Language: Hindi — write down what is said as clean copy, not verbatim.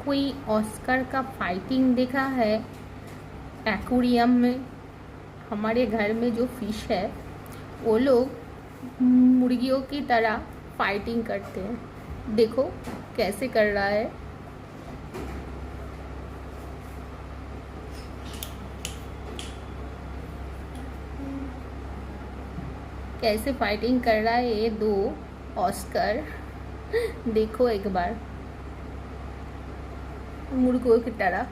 कोई ऑस्कर का फाइटिंग देखा है एक्वेरियम में? हमारे घर में जो फिश है वो लोग मुर्गियों की तरह फाइटिंग करते हैं। देखो कैसे कर रहा है। कैसे फाइटिंग कर रहा है ये दो ऑस्कर। देखो एक बार, मुर्गियों की तरह।